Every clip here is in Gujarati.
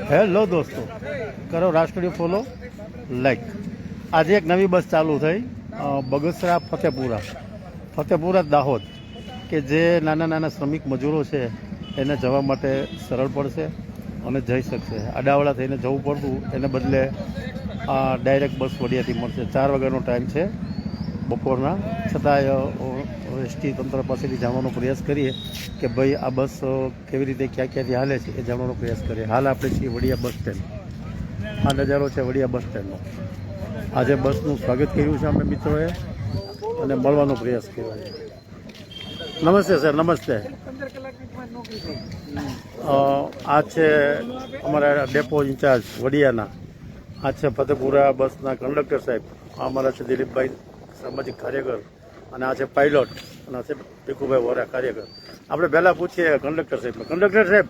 હેલો દોસ્તો, કરો રાષ્ટ્રીય ફોલો લાઈક. આજે એક નવી બસ ચાલુ થઈ બગસરા ફતેપુરા દાહોદ, કે જે નાના નાના શ્રમિક મજૂરો છે એને જવા માટે સરળ પડશે અને જઈ શકશે. આડાવાળા થઈને જવું પડતું એને બદલે ડાયરેક્ટ બસ વડિયાથી મળશે. 4 વાગ્યાનો ટાઈમ છે બપોરના, છતાંય એસટી તંત્ર પાસેથી જાણવાનો પ્રયાસ કરીએ કે ભાઈ આ બસ કેવી રીતે ક્યાં ક્યાંથી હાલે છે એ જાણવાનો પ્રયાસ કરીએ. હાલ આપણે છીએ વડિયા બસ સ્ટેન્ડ. આ નજારો છે વડિયા બસ સ્ટેન્ડનો. આજે બસનું સ્વાગત કર્યું છે અમે મિત્રોએ અને મળવાનો પ્રયાસ કર્યો છે. નમસ્તે સર, નમસ્તે. આ છે અમારા ડેપો ઇન્ચાર્જ વડિયાના. આ છે ફતેપુરા બસના કંડક્ટર સાહેબ. આ અમારા છે દિલીપભાઈ, સામાજિક કાર્યકર, અને આ છે પાયલોટ, અને આ છે ભીખુભાઈ વોરા, કાર્યકર. આપણે પહેલાં પૂછીએ કંડક્ટર સાહેબ. કંડક્ટર સાહેબ,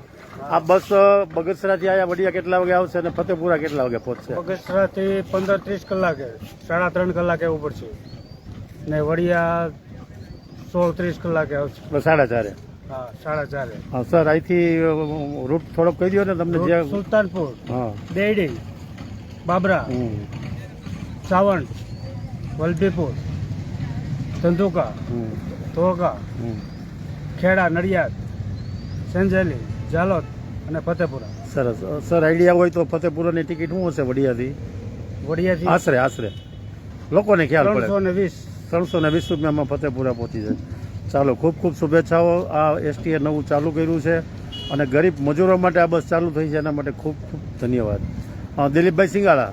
આ બસ બગસરાથી આયા વડિયા કેટલા વાગે આવશે અને ફતેપુરા કેટલા વાગે પહોંચશે? બગસરાથી 15-30 કલાકે, 3.5 કલાકે ઉપર છે ને વડિયા 16-30 કલાકે આવશે. 4:30. હા, 4:30. હા સર, અહીંથી રૂટ થોડોક કહી દો ને તમને. જ્યાં સુલતાનપુર, હા, દેડી, બાબરા, સાવંત, વલભીપુર, ધંધુકા, ધોકા, ખેડા, નડિયાદ, સંજેલી, જાલોદ અને ફતેપુરા. સરસ. સર, આઈડિયા હોય તો ફતેપુરાની ટિકિટ શું હશે વડિયાથી આશરે લોકોને ખ્યાલ પડે? 320. 320 રૂપિયામાં ફતેપુરા પહોંચી જાય. ચાલો, ખૂબ ખૂબ શુભેચ્છાઓ. આ એસટીએ નવું ચાલુ કર્યું છે અને ગરીબ મજૂરો માટે આ બસ ચાલુ થઈ છે, એના માટે ખૂબ ખૂબ ધન્યવાદ. દિલીપભાઈ સિંગાળા,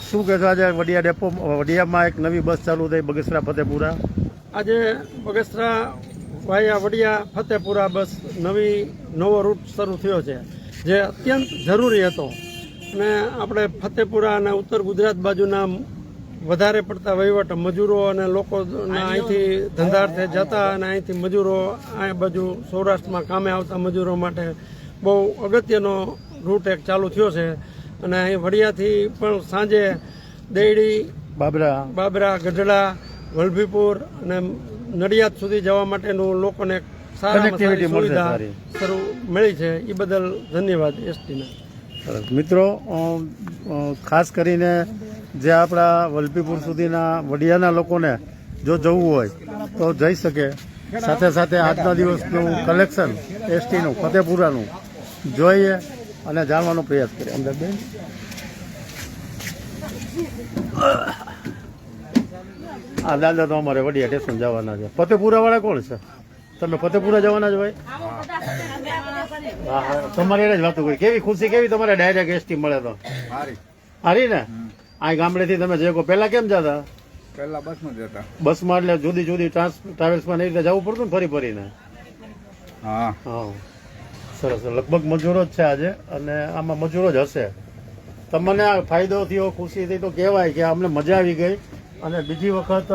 શું કહેશો? આજે વડિયા ડેપો વડિયામાં એક નવી બસ ચાલુ થઈ બગસરા ફતેપુરા. આજે બગસરા વાયા વડિયા ફતેપુરા બસ નવો રૂટ શરૂ થયો છે, જે અત્યંત જરૂરી હતો. અને આપણે ફતેપુરા અને ઉત્તર ગુજરાત બાજુના વધારે પડતા વહીવટ મજૂરો અને લોકો અહીંથી ધંધાર્થે જતા અને અહીંથી મજૂરો આ બાજુ સૌરાષ્ટ્રમાં કામે આવતા મજૂરો માટે બહુ અગત્યનો રૂટ એક ચાલુ થયો છે. અને અહીં વડિયાથી પણ સાંજે દેડી, બાબરા, ગઢડા, વલભીપુર અને નડિયાદ સુધી જવા માટેનું લોકોને સારામાં સારી સુવિધા શરૂ મળી છે. એ બદલ ધન્યવાદ એસટીને. મિત્રો, ખાસ કરીને જે આપણા વલભીપુર સુધીના વડિયાના લોકોને જો જવું હોય તો જઈ શકે. સાથે સાથે આજના દિવસનું કલેક્શન એસટીનું ફતેપુરાનું જોઈએ અને જાણવાનો પ્રયાસ કરીએ. અંદર બેન, આ દાદા તો અમારે વડિયા સ્ટેશન જવાના છે. ફતેપુરા વાળા કોણ છે? તમે ફતેપુરા જવાના જ હોય? હા, તમારે એને જ વાતો કરી. કેવી ખુશી, કેવી તમારે ડાયરેક્ટ એસટી મળે તો? હારી ને. આ ગામડેથી તમે જે પેલા કેમ જતા? પહેલા બસમાં જતા. બસમાં એટલે જુદી જુદી ટ્રાવેલ્સમાં નહીં જવું પડતું ને ફરીને? હા. સરસ. લગભગ મજૂરો જ છે આજે, અને આમાં મજૂરો જ હશે. તમને આ ફાયદો થયો, ખુશી થઈ તો કહેવાય કે અમને મજા આવી ગઈ. અને બીજી વખત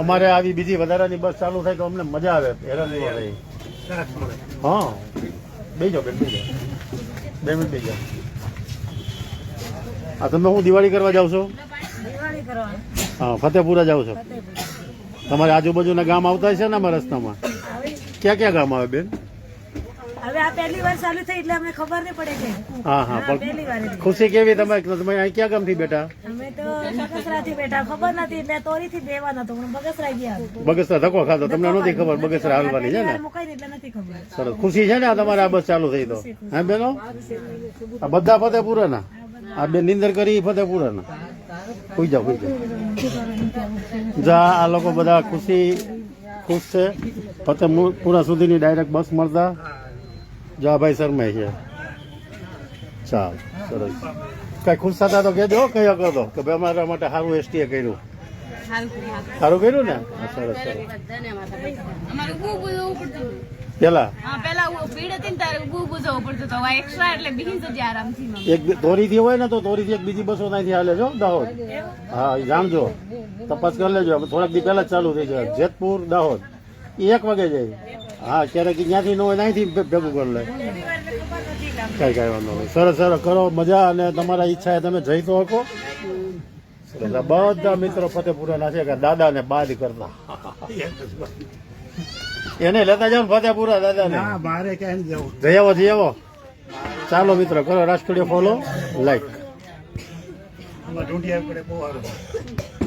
અમારે આવી બીજી વધારાની બસ ચાલુ થાય તો અમને મજા આવે, હેરાન નહીં રહી. હા, બેજો બેન, બેજો 2 મિનિટ બેજો. આ તમે હું દિવાળી કરવા જાવ છો? હા, ફતેપુરા જાવ છો. તમારે આજુબાજુના ગામ આવતા છે ને અમારા રસ્તામાં? ક્યાં ક્યાં ગામ આવે બેન? હવે આ પહેલી વાર ચાલુ થઈ એટલે અમને ખબર નહીં પડે છે. હા, પણ ખુશી કેવી? તમે અહીં ક્યાં ગામથી બેઠા? અમે તો બગસરાથી બેઠા, ખબર નથી એટલે તોરીથી બેવાના તો બગસરા ગયા. બગસરા ધક્કો ખાધો, તમને નથી ખબર બગસરા હાલવાની છે ને? મુકાઈ એટલે નથી ખબર. સરસ. ખુશી છે ને આ તમારે આ બસ ચાલુ થઈ તો? હા બેનો, આ બધા ફતેપુરાના. આ બે નિંદર કરી ફતેપુરાના. હોઈ જાઓ. જા, આ લોકો બધા ખુશ છે. ફતેપુરા સુધીની ડાયરેક્ટ બસ મળતા જા ભાઈ શરમાય છે. ચાલ, સરસ. કઈ ખુશ થતા તો કહેજો, કયો કરતો કે ભાઈ અમારા માટે સારું એસટીએ કર્યું. સારું કર્યું ને? સરસ. પેલા એક તોરીથી હોય ને તો તોરીથી એક બીજી બસો ત્યાંથી હાલે છો દાહોદ. હા, જાણજો, તપાસ કરી લેજો. થોડાક દી પહેલા જ ચાલુ થઈ જાય. જેતપુર દાહોદ 1 વાગે જાય. હા, ક્યારેક ત્યાંથી ન હોય ત્યાંથી ભેગું કરી લે. કઈ વાંધો નહીં. સરસ કરો મજા. અને તમારા ઈચ્છા તમે જઈ તો શકો. બધા મિત્રો ફતેપુરાના છે કે દાદા ને બાદ કરતા. એને લેતા જાવ ફતેપુરા દાદા ને. જઈ આવો. ચાલો મિત્રો કરો રાજ સ્ટુડિયો ફોલો લાઈક. ઢૂંઢિયા પડે બહુ સારું.